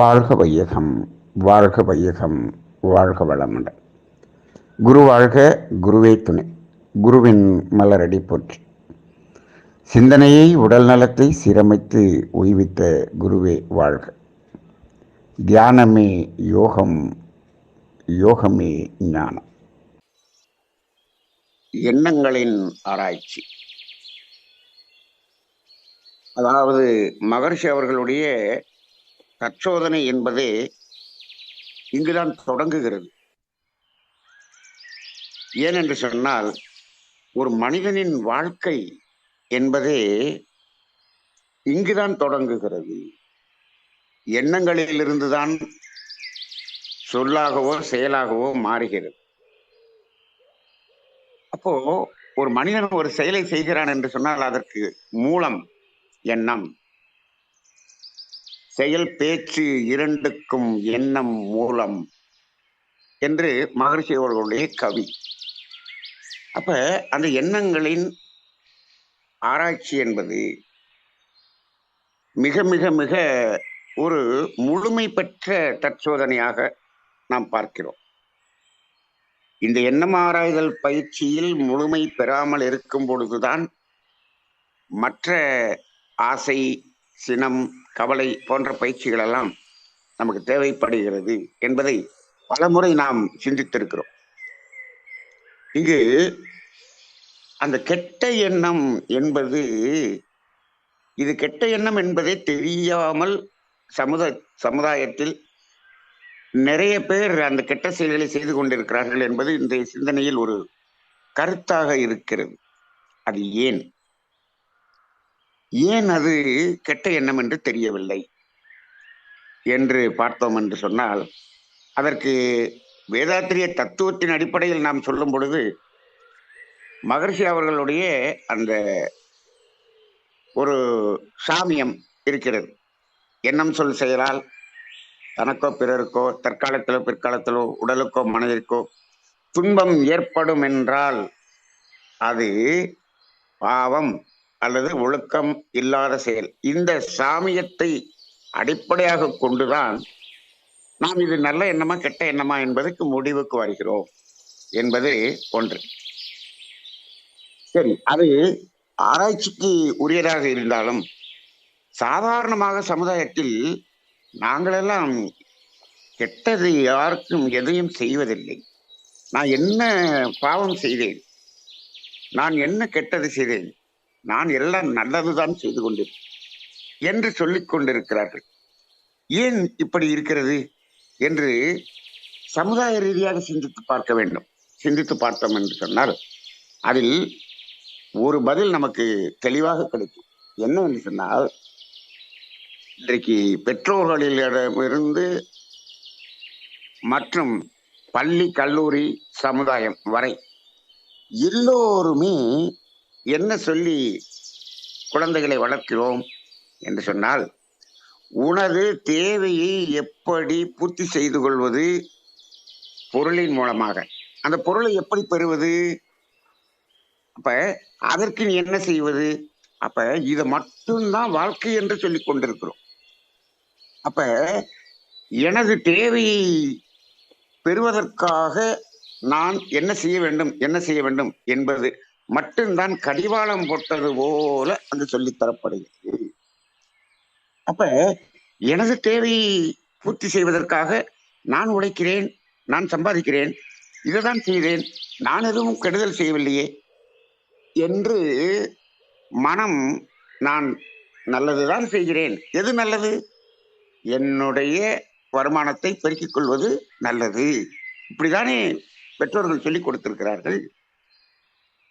வாழ்க வையகம், வாழ்க வையகம், வாழ்க வளமுடன். குரு வாழ்க, குருவே துணை. குருவின் மலரடி போற்றி. சிந்தனையை உடல் நலத்தை சீரமைத்து உய்வித்த குருவே வாழ்க. தியானமே யோகம், யோகமே ஞானம். எண்ணங்களின் ஆராய்ச்சி. அதாவது மகர்ஷி அவர்களுடைய தற்சோதனை என்பதே இங்குதான் தொடங்குகிறது. ஏனென்று சொன்னால், ஒரு மனிதனின் வாழ்க்கை என்பதே இங்குதான் தொடங்குகிறது. எண்ணங்களிலிருந்துதான் சொல்லாகவோ செயலாகவோ மாறுகிறது. அப்போ ஒரு மனிதன் ஒரு செயலை செய்கிறான் என்று சொன்னால் அதற்கு மூலம் எண்ணம். செயல் பேச்சு இரண்டுக்கும் எண்ணம் மூலம் என்று மகர்ஷி அவர்களுடைய கவி. அப்ப அந்த எண்ணங்களின் ஆராய்ச்சி என்பது மிக மிக மிக ஒரு முழுமை பெற்ற தற்சோதனையாக நாம் பார்க்கிறோம். இந்த எண்ணம் ஆராய்தல் பயிற்சியில் முழுமை பெறாமல் இருக்கும் பொழுதுதான் மற்ற ஆசை, சினம், கவலை போன்ற பயிற்சிகள் எல்லாம் நமக்கு தேவைப்படுகிறது என்பதை பலமுறை நாம் சிந்தித்திருக்கிறோம். இங்கு அந்த கெட்ட எண்ணம் என்பது, இது கெட்ட எண்ணம் என்பதே தெரியாமல் சமுதாயத்தில் நிறைய பேர் அந்த கெட்ட செயல்களை செய்து கொண்டிருக்கிறார்கள் என்பது இன்றைய சிந்தனையில் ஒரு கருத்தாக இருக்கிறது. அது ஏன் அது கெட்ட எண்ணம் என்று தெரியவில்லை என்று பார்த்தோம் என்று சொன்னால், அதற்கு வேதாத்திரிய தத்துவத்தின் அடிப்படையில் நாம் சொல்லும் பொழுது மகர்ஷி அவர்களுடைய அந்த ஒரு சாமியம் இருக்கிறது. எண்ணம் சொல் செயலால் தனக்கோ பிறருக்கோ தற்காலத்திலோ பிற்காலத்திலோ உடலுக்கோ மனதிற்கோ துன்பம் ஏற்படும் என்றால் அது பாவம் அல்லது ஒழுக்கம் இல்லாத செயல். இந்த சாமியத்தை அடிப்படையாக கொண்டுதான் நாம் இது நல்ல எண்ணமா கெட்ட எண்ணமா என்பதற்கு முடிவுக்கு வருகிறோம் என்பது ஒன்று. சரி, அது ஆராய்ச்சிக்கு உரியதாக இருந்தாலும் சாதாரணமாக சமுதாயத்தில் நாங்களெல்லாம் கெட்டது யாருக்கும் எதையும் செய்வதில்லை. நான் என்ன பாவம் செய்தேன், நான் என்ன கெட்டது செய்தேன், நான் எல்லாம் நல்லதுதான் செய்து கொண்டிருக்கேன் என்று சொல்லிக் கொண்டிருக்கிறார்கள். ஏன் இப்படி இருக்கிறது என்று சமுதாய ரீதியாக சிந்தித்து பார்க்க வேண்டும். சிந்தித்து பார்த்தோம் என்று சொன்னால் அதில் ஒரு பதில் நமக்கு தெளிவாக கிடைக்கும். என்னவென்று சொன்னால், இன்றைக்கு பெற்றோர்களிடமிருந்து மற்றும் பள்ளி கல்லூரி சமுதாயம் வரை எல்லோருமே என்ன சொல்லி குழந்தைகளை வளர்க்கிறோம் என்று சொன்னால், உனது தேவையை எப்படி பூர்த்தி செய்து கொள்வது, பொருளின் மூலமாக. அந்த பொருளை எப்படி பெறுவது, அப்ப அதற்கு நீ என்ன செய்வது. அப்ப இதை மட்டும்தான் வாழ்க்கை என்று சொல்லிக் கொண்டிருக்கிறோம். அப்ப எனது தேவையை பெறுவதற்காக நான் என்ன செய்ய வேண்டும் என்பது மட்டும்தான் கடிவாளம் போட்டது போல அங்கு சொல்லித் தரப்படுகிறது. அப்ப எனது தேவையை பூர்த்தி செய்வதற்காக நான் உழைக்கிறேன், நான் சம்பாதிக்கிறேன், இதைதான் செய்தேன், நான் எதுவும் கெடுதல் செய்யவில்லையே என்று மனம், நான் நல்லதுதான் செய்கிறேன். எது நல்லது? என்னுடைய வருமானத்தை பெருக்கிக் கொள்வது நல்லது. இப்படித்தானே பெற்றோர்கள் சொல்லிக் கொடுத்திருக்கிறார்கள்.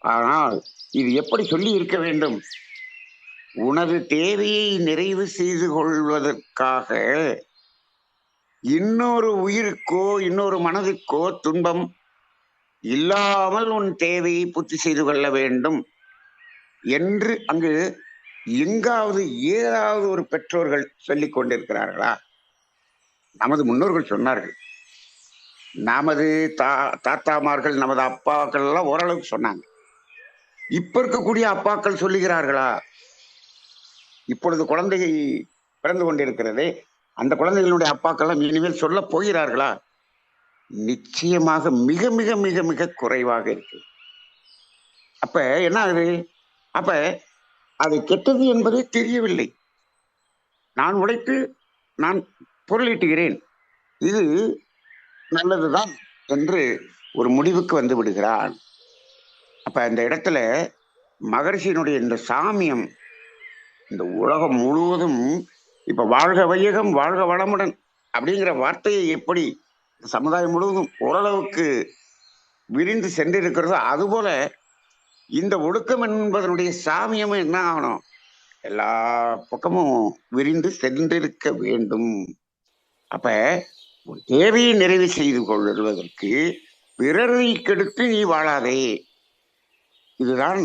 ஆனால் இது எப்படி சொல்லி இருக்க வேண்டும்? உனது தேவையை நிறைவு செய்து கொள்வதற்காக இன்னொரு உயிருக்கோ இன்னொரு மனதிற்கோ துன்பம் இல்லாமல் உன் தேவையை பூர்த்தி செய்து கொள்ள வேண்டும் என்று அங்கு எங்காவது ஏதாவது ஒரு பெற்றோர்கள் சொல்லிக் கொண்டிருக்கிறார்களா? நமது முன்னோர்கள் சொன்னார்கள். நமது தாத்தாமார்கள், நமது அப்பாக்கள் எல்லாம் ஓரளவுக்கு சொன்னாங்க. இப்ப இருக்கக்கூடிய அப்பாக்கள் சொல்லுகிறார்களா? இப்பொழுது குழந்தை பிறந்து கொண்டிருக்கிறதே, அந்த குழந்தைகளுடைய அப்பாக்கெல்லாம் இனிமேல் சொல்ல போகிறார்களா? நிச்சயமாக மிக மிக மிக மிக குறைவாக இருக்கு. அப்ப என்ன ஆகுது? அப்ப அது கெட்டது என்பதே தெரியவில்லை. நான் உழைத்து நான் பொருளீட்டுகிறேன், இது நல்லதுதான் என்று ஒரு முடிவுக்கு வந்து விடுகிறான். அப்ப அந்த இடத்துல மகரிஷியினுடைய இந்த சாமியம் இந்த உலகம் முழுவதும் இப்ப வாழ்க வையகம் வாழ்க வளமுடன் அப்படிங்கிற வார்த்தையை எப்படி சமுதாயம் முழுவதும் ஓரளவுக்கு விரிந்து சென்றிருக்கிறதோ அதுபோல இந்த ஒடுக்கம் என்பதனுடைய சாமியமும் என்ன ஆகணும்? எல்லா பக்கமும் விரிந்து சென்றிருக்க வேண்டும். அப்ப ஒரு தேவையை நிறைவு செய்து கொள்வதற்கு பிறரை கெடுத்து நீ வாழாதே, இதுதான்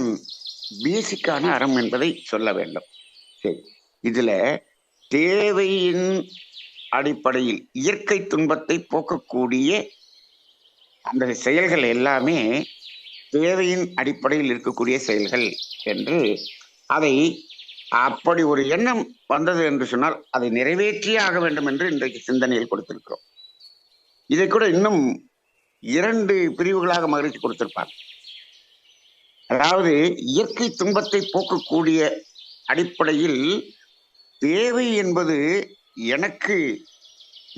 பேசிக்கான அறம் என்பதை சொல்ல வேண்டும். சரி, இதுல தேவையின் அடிப்படையில் இயற்கை துன்பத்தை போக்கக்கூடிய அந்த செயல்கள் எல்லாமே தேவையின் அடிப்படையில் இருக்கக்கூடிய செயல்கள் என்று அதை அப்படி ஒரு எண்ணம் வந்தது என்று சொன்னால் அதை நிறைவேற்றியே ஆக வேண்டும் என்று இன்றைக்கு சிந்தனையில் கொடுத்திருக்கிறோம். இதை கூட இன்னும் 2 பிரிவுகளாக மகிழ்ச்சி கொடுத்திருப்பார். அதாவது இயற்கை துன்பத்தை போக்கக்கூடிய அடிப்படையில் தேவை என்பது எனக்கு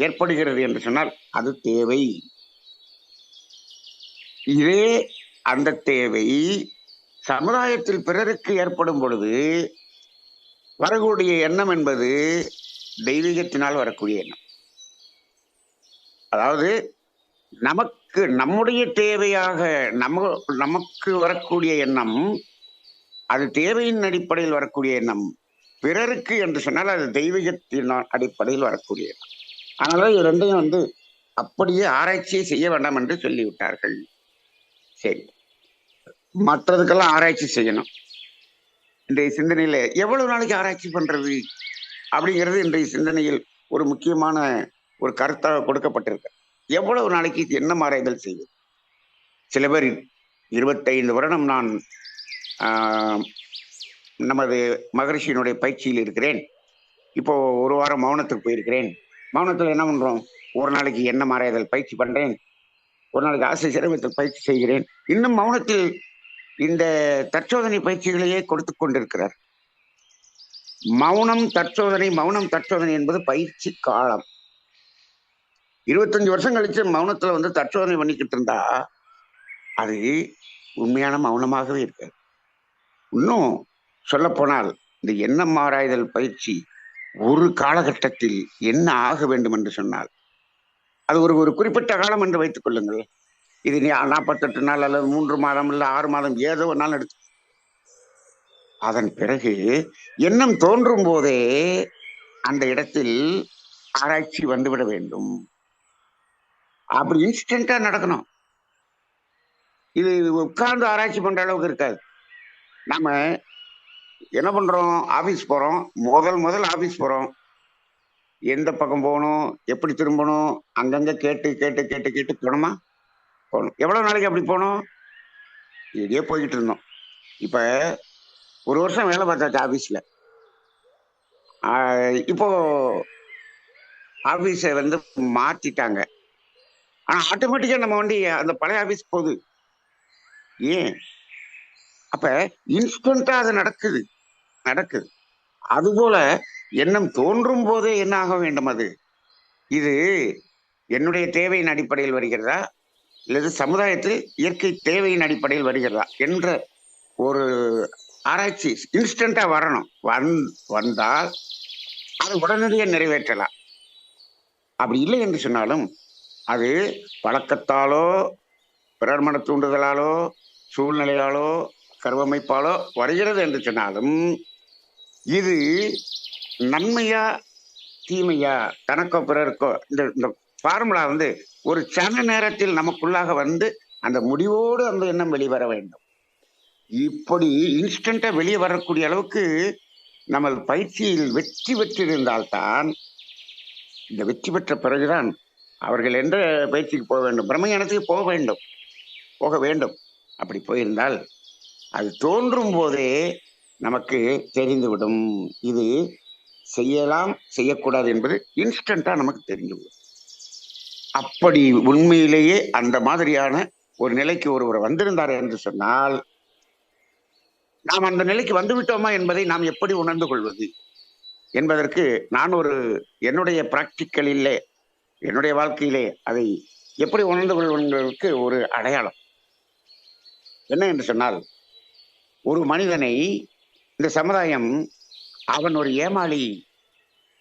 ஏற்படுகிறது என்று சொன்னால் அது தேவை. இதே அந்த தேவை சமுதாயத்தில் பிறருக்கு ஏற்படும் பொழுது வரக்கூடிய எண்ணம் என்பது தெய்வீகத்தினால் வரக்கூடிய எண்ணம். அதாவது நமக்கு நம்முடைய தேவையாக நமக்கு வரக்கூடிய எண்ணம் அது தேவையின் அடிப்படையில் வரக்கூடிய எண்ணம். பிறருக்கு என்று சொன்னால் அது தெய்வீகத்தின் அடிப்படையில் வரக்கூடிய எண்ணம். அதனால இது ரெண்டையும் அப்படியே ஆராய்ச்சியை செய்ய வேண்டாம் என்று சொல்லிவிட்டார்கள். சரி, மற்றதுக்கெல்லாம் ஆராய்ச்சி செய்யணும். இன்றைய சிந்தனையில எவ்வளவு நாளைக்கு ஆராய்ச்சி பண்றது அப்படிங்கிறது இன்றைய சிந்தனையில் ஒரு முக்கியமான ஒரு கருத்தாக கொடுக்கப்பட்டிருக்கு. எவ்வளவு நாளைக்கு என்ன ஆராய்தல் செய்வது? சில பேர் 25 வருடம் நான் நமது மகரிஷியினுடைய பயிற்சியில் இருக்கிறேன், இப்போ ஒரு வாரம் மௌனத்துக்கு போயிருக்கிறேன், மௌனத்துல என்ன பண்றோம், ஒரு நாளைக்கு என்ன ஆராய்தல் பயிற்சி பண்றேன், ஒரு நாளைக்கு ஆசை சிரமத்தில் பயிற்சி செய்கிறேன், இன்னும் மௌனத்தில் இந்த தற்சோதனை பயிற்சிகளையே கொடுத்து கொண்டிருக்கிறார். மௌனம் தற்சோதனை என்பது பயிற்சி காலம். 25 வருஷம் கழிச்சு மௌனத்துல தற்சோதனை பண்ணிக்கிட்டு இருந்தா அது உண்மையான மௌனமாகவே இருக்காது. இன்னும் சொல்ல போனால் இந்த எண்ணம் ஆராய்தல் பயிற்சி ஒரு காலகட்டத்தில் என்ன ஆக வேண்டும் என்று சொன்னால் அது ஒரு குறிப்பிட்ட காலம் என்று வைத்துக் கொள்ளுங்கள். இது 48 நாள் அல்லது 3 மாதம் இல்ல 6 மாதம் ஏதோ ஒரு நாள் எடுத்து அதன் பிறகு எண்ணம் தோன்றும் போதே அந்த இடத்தில் ஆராய்ச்சி வந்துவிட வேண்டும். அப்படி இன்ஸ்டன்டா நடக்கணும். இது உட்கார்ந்து ஆராய்ச்சி பண்ற அளவுக்கு இருக்காது. நாம என்ன பண்றோம், ஆபீஸ் போறோம், முதல் ஆபீஸ் போறோம், எந்த பக்கம் போகணும், எப்படி திரும்பணும், அங்கங்க கேட்டு கேட்டு கேட்டு கேட்டு போனோமா போகணும். எவ்வளவு நாளைக்கு அப்படி போனோம், இதே போய்கிட்டு இருந்தோம். இப்ப 1 வருஷம் வேலை பார்த்தாச்சு ஆபீஸ்ல. இப்போ ஆபீஸை மாத்திட்டாங்க. ஆனா ஆட்டோமேட்டிக்கா நம்ம அந்த பழைய ஆபீஸ் போகுது. ஏன்? அப்ப இன்ஸ்டன்டா அது நடக்குது. அதுபோல எண்ணம் தோன்றும் போதே என்ன ஆக வேண்டும், அது இது என்னுடைய தேவையின் அடிப்படையில் வருகிறதா அல்லது சமுதாயத்தில் இயற்கை தேவையின் அடிப்படையில் வருகிறதா என்ற ஒரு ஆராய்ச்சி இன்ஸ்டன்டா வரணும். வந்தால் அது உடனடியாக நிறைவேற்றலாம். அப்படி இல்லை என்று சொன்னாலும் அது பழக்கத்தாலோ பிறர் மன தூண்டுதலாலோ சூழ்நிலையாலோ கர்வமைப்பாலோ வருகிறது என்று சொன்னாலும் இது நன்மையா தீமையா தனக்கோ பிறருக்கோ இந்த ஃபார்முலா ஒரு சன நேரத்தில் நமக்குள்ளாக அந்த முடிவோடு அந்த எண்ணம் வெளிவர வேண்டும். இப்படி இன்ஸ்டன்டா வெளியே வரக்கூடிய அளவுக்கு நம்ம பயிற்சியில் வெற்றி பெற்றிருந்தால்தான், இந்த வெற்றி பெற்ற பிறகுதான் அவர்கள் என்ற பயிற்சிக்கு போக வேண்டும், பிரம்மஞானத்துக்கு போக வேண்டும். அப்படி போயிருந்தால் அது தோன்றும் போதே நமக்கு தெரிந்துவிடும். இது செய்யலாம் செய்யக்கூடாது என்பது இன்ஸ்டன்டா நமக்கு தெரிஞ்சுவிடும். அப்படி உண்மையிலேயே அந்த மாதிரியான ஒரு நிலைக்கு ஒருவர் வந்திருந்தார் என்று சொன்னால், நாம் அந்த நிலைக்கு வந்து விட்டோமா என்பதை நாம் எப்படி உணர்ந்து கொள்வது என்பதற்கு நான் என்னுடைய பிராக்டிக்கலிலே, என்னுடைய வாழ்க்கையிலே அதை எப்படி உணர்ந்து கொள்வதற்கு ஒரு அடையாளம் என்ன என்று சொன்னால், ஒரு மனிதனை இந்த சமுதாயம் அவன் ஒரு ஏமாளி,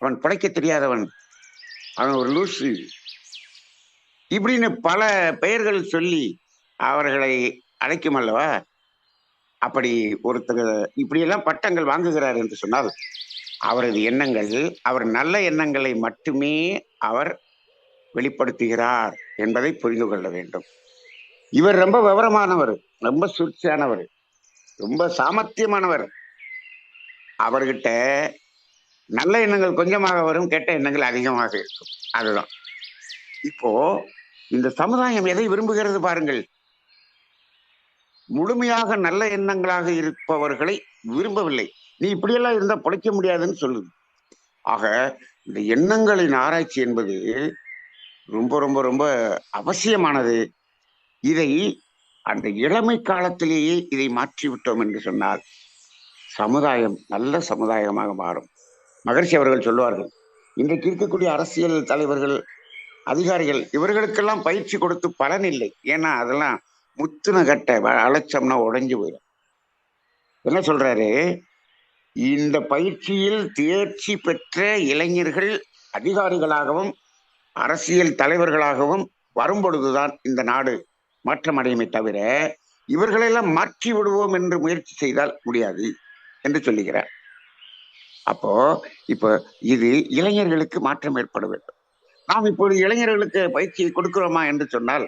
அவன் பிழைக்க தெரியாதவன், அவன் ஒரு லூசு, இப்படின்னு பல பெயர்கள் சொல்லி அவர்களை அழைக்கும் அல்லவா. அப்படி ஒருத்தர் இப்படியெல்லாம் பட்டங்கள் வாங்குகிறார் என்று சொன்னால், அவரது எண்ணங்கள், அவர் நல்ல எண்ணங்களை மட்டுமே அவர் வெளிப்படுத்துகிறார் என்பதை புரிந்து கொள்ள வேண்டும். இவர் ரொம்ப விவரமானவர், ரொம்ப சூழ்ச்சியானவர், ரொம்ப சாமர்த்தியமானவர். அவர்கிட்ட நல்ல எண்ணங்கள் கொஞ்சமாக வரும், கெட்ட எண்ணங்கள் அதிகமாக இருக்கும். அதுதான் இப்போ இந்த சமுதாயம் எதை விரும்புகிறது பாருங்கள். முழுமையாக நல்ல எண்ணங்களாக இருப்பவர்களை விரும்பவில்லை. நீ இப்படியெல்லாம் இருந்தா பிழைக்க முடியாதுன்னு சொல்லுது. ஆக இந்த எண்ணங்களின் ஆராய்ச்சி என்பது ரொம்ப ரொம்ப ரொம்ப அவசியமானது. இதை அந்த இளமை காலத்திலேயே இதை மாற்றிவிட்டோம் என்று சொன்னால் சமுதாயம் நல்ல சமுதாயமாக மாறும். மகரிஷி அவர்கள் சொல்லுவார்கள், இன்றைக்கு இருக்கக்கூடிய அரசியல் தலைவர்கள், அதிகாரிகள், இவர்களுக்கெல்லாம் பயிற்சி கொடுத்து பலன் இல்லை. ஏன்னா அதெல்லாம் முத்துன கட்டை அழைச்சோம்னா உடைஞ்சு போயிடும். என்ன சொல்றாரு, இந்த பயிற்சியில் தேர்ச்சி பெற்ற இளைஞர்கள் அதிகாரிகளாகவும் அரசியல் தலைவர்களாகவும் வரும் பொழுதுதான் இந்த நாடு மாற்றம் அடையுமே தவிர இவர்களெல்லாம் மாற்றி விடுவோம் என்று முயற்சி செய்தால் முடியாது என்று சொல்லுகிறார். அப்போ இப்ப இது இளைஞர்களுக்கு மாற்றம் ஏற்பட வேண்டும். நாம் இப்பொழுது இளைஞர்களுக்கு பயிற்சியை கொடுக்கிறோமா என்று சொன்னால்,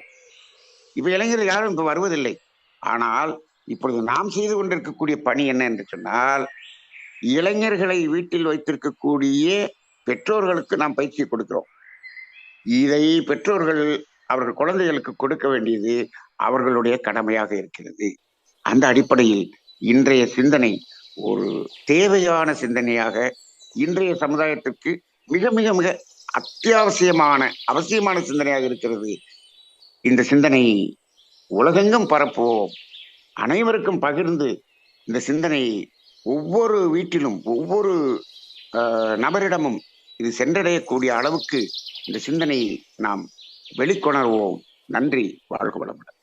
இப்ப இளைஞர்கள் யாரும் இப்ப வருவதில்லை. ஆனால் இப்பொழுது நாம் செய்து கொண்டிருக்கக்கூடிய பணி என்ன என்று சொன்னால், இளைஞர்களை வீட்டில் வைத்திருக்கக்கூடிய பெற்றோர்களுக்கு நாம் பயிற்சி கொடுக்கிறோம். இதை பெற்றோர்கள் அவர்கள் குழந்தைகளுக்கு கொடுக்க வேண்டியது அவர்களுடைய கடமையாக இருக்கிறது. அந்த அடிப்படையில் இன்றைய சிந்தனை ஒரு தேவையான சிந்தனையாக இன்றைய சமுதாயத்திற்கு மிக மிக மிக அத்தியாவசியமான அவசியமான சிந்தனையாக இருக்கிறது. இந்த சிந்தனை உலகெங்கும் பரப்புவோம், அனைவருக்கும் பகிர்ந்து இந்த சிந்தனை ஒவ்வொரு வீட்டிலும் ஒவ்வொரு நபரிடமும் இது சென்றடையக்கூடிய அளவுக்கு இந்த சிந்தனையை நாம் வெளிக்கொணர்வோம். நன்றி, வாழ்க வளமுடன்.